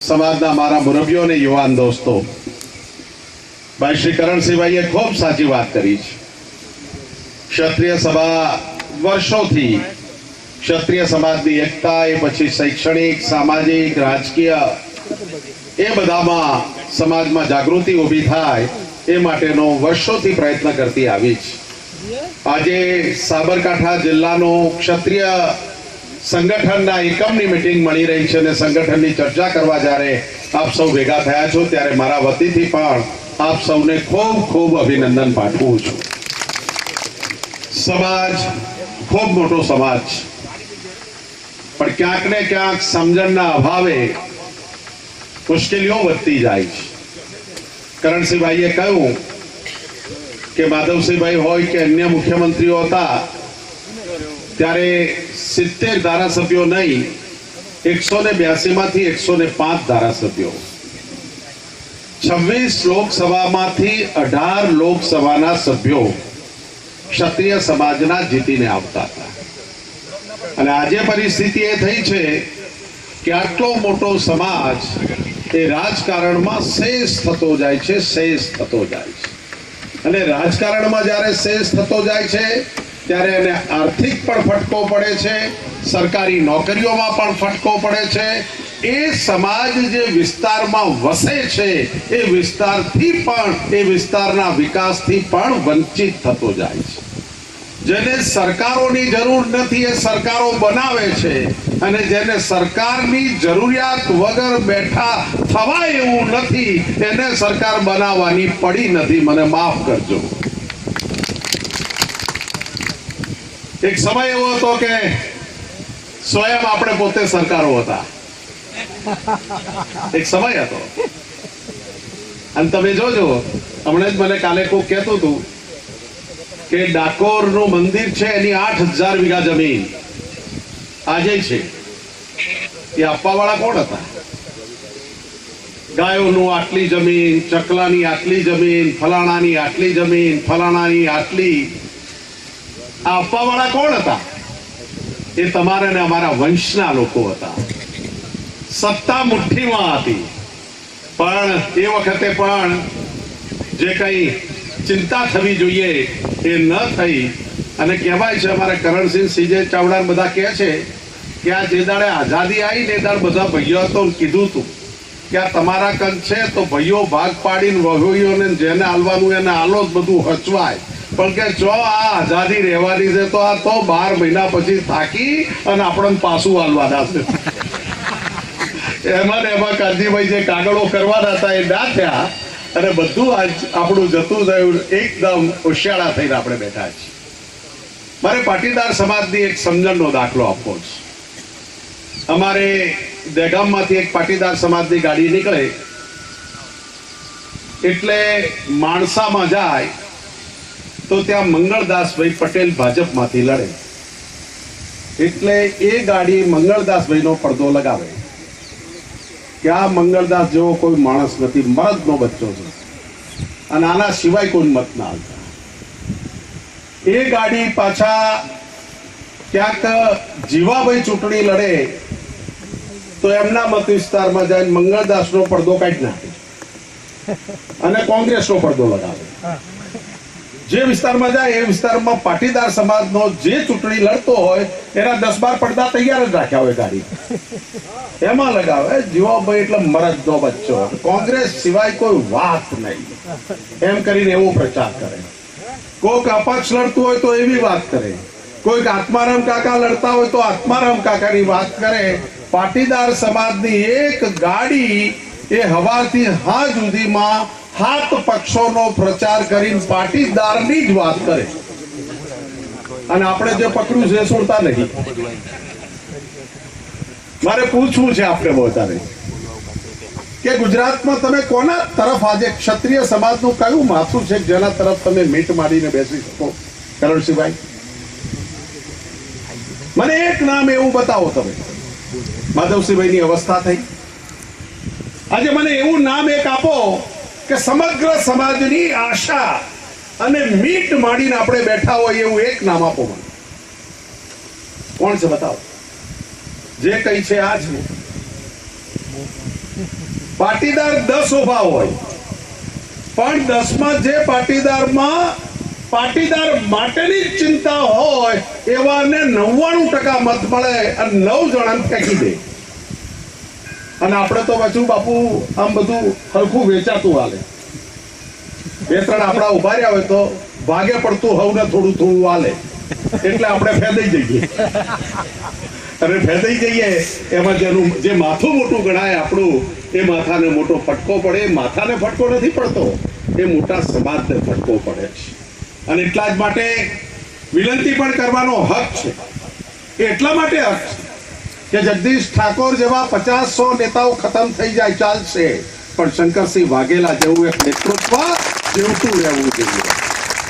સમાજના મારા મુરબ્બીઓ અને યુવાન દોસ્તો, ભાઈ શ્રી કરણસિંહભાઈએ ખૂબ સાચી વાત કરી છે. ક્ષત્રિય સભા વર્ષોથી ક્ષત્રિય સમાજની એકતા, એ પછી શૈક્ષણિક, સામાજિક, રાજકીય, એ બધામાં સમાજમાં જાગૃતિ ઊભી થાય એ માટેનો વર્ષોથી પ્રયત્ન કરતી આવી છે. આજે સાબરકાંઠા જિલ્લાનો ક્ષત્રિય સંગઠનના એકમની મીટિંગ મળી રહી છે અને સંગઠનની ચર્ચા કરવા જ્યારે આપ સૌ ભેગા થયા છો ત્યારે મારા વતીથી પણ આપ સૌને ખૂબ ખૂબ અભિનંદન પાઠવું છું. સમાજ ખૂબ મોટો સમાજ છે, પણ ક્યાંક ને ક્યાંક સમજણના અભાવે મુશ્કેલીઓ વધતી જાય છે. કરણસિંહભાઈએ કહ્યું કે માધવસિંહભાઈ હોય કે અન્ય મુખ્યમંત્રીઓ હતા ત્યારે 70 ધારાસભ્યો નહીં, 182 માંથી 105 ધારાસભ્યો, 26 લોકસભામાંથી 18 લોકસભાના સભ્યો ક્ષત્રિય સમાજના જીતીને આવતા હતા. અને આજે પરિસ્થિતિ એ થઈ છે કે આટલો મોટો સમાજ એ રાજકારણમાં શેષ થતો જાય છે, શેષ થતો જાય છે. અને રાજકારણમાં જ્યારે શેષ થતો જાય છે ત્યારે એને આર્થિક પણ ફટકો પડે છે, સરકારી નોકરીઓમાં પણ ફટકો પડે છે. એ સમાજ જે વિસ્તારમાં વસે છે એ વિસ્તારથી પણ, એ વિસ્તારના વિકાસથી પણ વંચિત થતો જાય છે. જેને સરકારોની જરૂર નથી એ સરકારો બનાવે છે, અને જેને સરકારની જરૂરિયાત વગર બેઠા થવાય એવું નથી એને સરકાર બનાવવાની પડી નથી. મને માફ કરજો. એક સમય એવો હતો કે સ્વયં આપણે પોતે સરકારો હતા. એક સમય હતો. અને તમે જોજો, હમણાં જ મને કાલે કોઈ કહેતું હતું કે ડાકોરનું મંદિર છે એની 8000 વીઘા જમીન આજે છે. એ આપવા વાળા કોણ હતા? ગાયોનું આટલી જમીન, ચકલાની આટલી જમીન, ફલાણાની આટલી જમીન, ફલાણાની આટલી, આપવા વાળા કોણ હતા? એ તમારા ને અમારા વંશના લોકો હતા. સત્તા મુઠ્ઠીમાં હતી, પણ એ વખતે પણ જે કઈ ચિંતા થવી જોઈએ એ ન થઈ. અને કહેવાય છે, અમારા કરણસિંહ સીજે ચાવડા બધા કહે છે કે આ જે દાડે આઝાદી આવી ને એ દાડે બધા ભાઈઓ તો કીધું હતું કે આ તમારા કંક છે તો ભાઈઓ ભાગ પાડીને વહોઈઓને જેને આલવાનું એને આલો જ, બધું હચવાય. પણ કે જો આ આઝાદી રહેવાની છે તો આ તો 12 મહિના પછી થાકી અને આપણને પાછું આલવાના છે. એમાં ને એમાં કાનજીભાઈ જે કાગળો કરવાના હતા એ ના થયા અને બધું આજ આપણું જતું થયું. એકદમ હોશિયાળા થઈને આપણે બેઠા છીએ. મારે પાટીદાર સમાજની એક સમજણનો દાખલો આપવો છે. અમારે દહેગામમાંથી એક પાટીદાર સમાજની ગાડી નીકળે એટલે માણસામાં જાય તો ત્યાં મંગળદાસભાઈ પટેલ ભાજપમાંથી લડે. એટલે એ ગાડી મંગળદાસભાઈનો પડદો લગાવે કે આ મંગળદાસ જેવો કોઈ માણસ નથી, મરદનો બચ્ચો છે અને આના સિવાય કોઈ મત ના આવતા. એ ગાડી પાછા ક્યાંક જીવાભાઈ ચૂંટણી લડે તો એમના મત વિસ્તારમાં જાય મંગળદાસનો પડદો કાઢી નાખે અને કોંગ્રેસનો પડદો લગાવે. જે વિસ્તારમાં જાય એ વિસ્તારમાં પાટીદાર સમાજનો જે ચૂંટણી લડતો હોય એના 10-12 પડદા તૈયાર જ રાખ્યા હોય ગાડી, એમાં લગાવે. જીવાભાઈ એટલે મરદનો બચ્ચો, કોંગ્રેસ સિવાય કોઈ વાત નહીં, એમ કરીને એવો પ્રચાર કરે. કોઈક અપક્ષ લડતું હોય તો એવી વાત કરે, કોઈક આત્મારામ કાકા લડતા હોય તો આત્મારામ કાકાની વાત કરે. પાટીદાર સમાજની એક ગાડી એ હવાથી હાજ સુધીમાં 7 પક્ષોનો પ્રચાર કરીને પાટીદારની જ વાત કરે. અને આપણે જે પકડ્યું છે છોડતા નહીં. મારે પૂછવું છે આપણે બધાને કે ગુજરાતમાં તમે કોના તરફ આજે ક્ષત્રિય સમાજનું કયું માથું છે જેના તરફ તમે મીટ મારીને બેસી શકો? કરણસિંહભાઈ, મને એક નામ એવું બતાવો તમે. માધવસિંહભાઈની અવસ્થા થઈ. આજે મને એવું નામ એક આપો કે સમગ્ર સમાજની આશા અને મીટ માંડીને આપણે બેઠા હોય એવું એક નામ આપો મને. કોણ છે બતાવો? જે કઈ છે આ છે. પાટીદાર 10 ઉભા હોય, પણ 10માં જે પાટીદારમાં પાટીદાર માટેની જ ચિંતા હોય એવાને 99% મત મળે અને 9 જણાને ફેંકી દે. અને આપણે તો પાછું બાપુ આમ બધું હલકું વેચાતું હાલે. 2-3 આપણા ઉભા રહ્યા હોય તો ભાગે પડતું હવને થોડું થોડું હાલે, એટલે આપણે ફેદાઈ જઈએ. અને ફેદાઈ જઈએ એમાં જેનું જે માથું મોટું ગણાય આપણું, એ માથાને મોટો ફટકો પડે. માથાને ફટકો નથી પડતો, એ મોટા સમાજને ફટકો પડે છે. અને એટલા જ માટે વિનંતી પણ કરવાનો હક છે. એ એટલા માટે હક છે કે જગદીશ ઠાકોર જેવા 50-100 નેતાઓ ખતમ થઈ જાય ચાલશે, પણ શંકરસિંહ વાઘેલા જેવું એક નેતૃત્વ જીવતું રહેવું જોઈએ.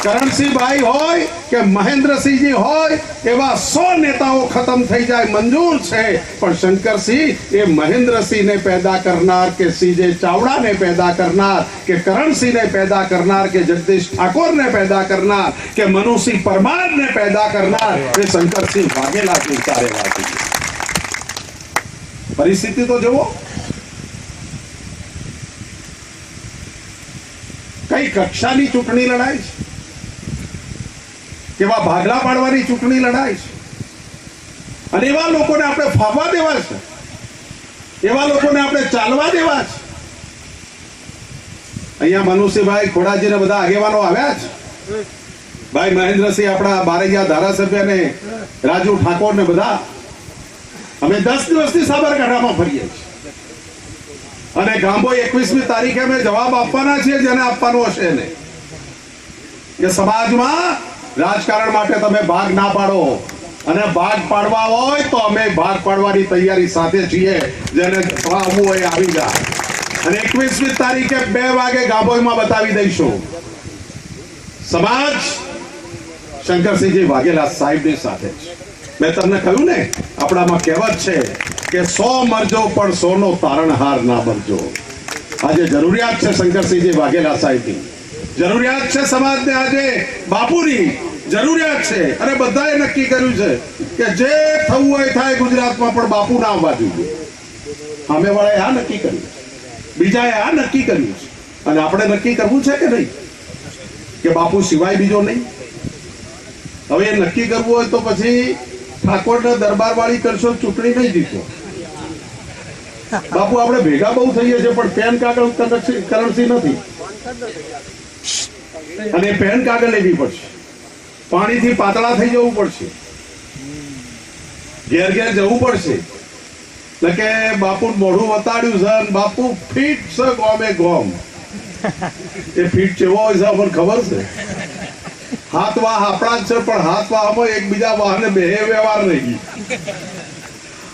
કરણસિંહભાઈ હોય કે મહેન્દ્રસિંહજી હોય એવા 100 નેતાઓ ખતમ થઈ જાય મંજૂર છે, પણ શંકરસિંહ એ મહેન્દ્રસિંહને પેદા કરનાર કે સીજે ચાવડાને પેદા કરનાર કે કરણસિંહને પેદા કરનાર કે જગદીશ ઠાકોરને પેદા કરનાર કે મનુસિંહ પરમારને પેદા કરનાર એ શંકરસિંહ વાઘેલા જીવતા રહેવા જોઈએ. પરિસ્થિતિ તો જુઓ, કઈ કક્ષાની ચૂંટણી લડાય છે, કેવા ભાગલા પાડવાની ચૂંટણી લડાય છે. અને એવા લોકોને આપણે ફાવવા દેવા છે, એવા લોકોને આપણે ચાલવા દેવા છે. અહીંયા મનુસિંહભાઈ ખોડાજી ને બધા આગેવાનો આવ્યા છે. ભાઈ મહેન્દ્રસિંહ આપણા બારૈયા ધારાસભ્ય ને રાજુ ઠાકોર ને બધા અમે 10 દિવસથી સાબરકાંઠામાં ફરીએ છીએ. અને ગાંભો 21મી તારીખે અમે જવાબ આપવાના છીએ, જેને આપવાનો હશે એને, કે સમાજમાં રાજકારણ માટે તમે ભાગ ના પાડો, અને ભાગ પાડવા હોય તો અમે ભાગ પાડવાની તૈયારી સાથે છીએ. જેને આવવું હોય આવી જાય. અને 21મી તારીખે 2 વાગે ગાંભોઈમાં બતાવી દઈશું. સમાજ શંકરસિંહજી વાઘેલા સાહેબની સાથે છે. મેં તમને કહ્યું ને, આપણામાં કહેવત છે કે 100 મરજો પણ 100 નો તારણહાર ના બનજો. આજે જરૂરિયાત છે શંકરસિંહજી વાઘેલા સાહેબની, જરૂરિયાત છે સમાજને, આજે બાપુની જરૂરિયાત છે. અને બધાએ નક્કી કર્યું છે કે જે થવું હોય થાય, ગુજરાતમાં પણ બાપુ ના આવવા જોઈએ. સામેવાળાએ આ નક્કી કર્યું, બીજાએ આ નક્કી કર્યું છે. અને આપણે નક્કી કરવું છે કે નહીં, કે બાપુ સિવાય બીજો નહીં. હવે એ નક્કી કરવું હોય તો પછી ઠાકોરને દરબાર વાળી કરશો, ચૂંટણી નહીં જીતો. બાપુ આપણે ભેગા બહુ થઈએ છીએ, પણ પેન કાગળ કરન્સી નથી. અને પેન કાગળ લેવી પડશે, પાણીથી પાતળા થઈ જવું પડશે, ઘેર ઘેર જવું પડશે. એટલે કે બાપુ મોઢું વતાડ્યું છે, બાપુ ફીટ છે ગોમે ગોમ. એ ફીટ કેવો હોય છે આપણને ખબર છે. હાથ વાહ આપણા જ છે, પણ હાથ વાહમાં એકબીજા વાહને બે વ્યવહાર નહીં.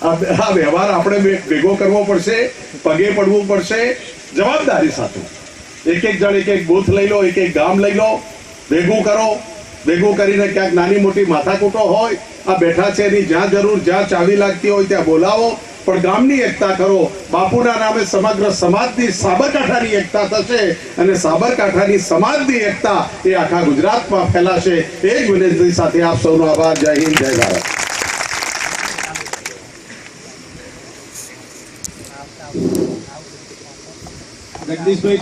આ વ્યવહાર આપણે ભેગો કરવો પડશે, પગે પડવું પડશે જવાબદારી સાથે. એક જણ એક બૂથ લઈ લો, એક ગામ લઈ લો, ભેગું કરો. ભેગું કરીને ક્યાંક નાની મોટી માથાકૂટો હોય, આ બેઠા છે એની જ્યાં જરૂર, જ્યાં ચાવી લાગતી હોય ત્યાં બોલાવો, પણ ગામની એકતા કરો. બાપુના નામે સમગ્ર સમાજની સાબરકાંઠાની એકતા થશે, અને સાબરકાંઠાની સમાજની એકતા એ આખા ગુજરાતમાં ફેલાશે. એ જ વિનંતી સાથે આપ સૌનો આભાર. જય હિન્દ, જય ભારત. જગદીશભાઈ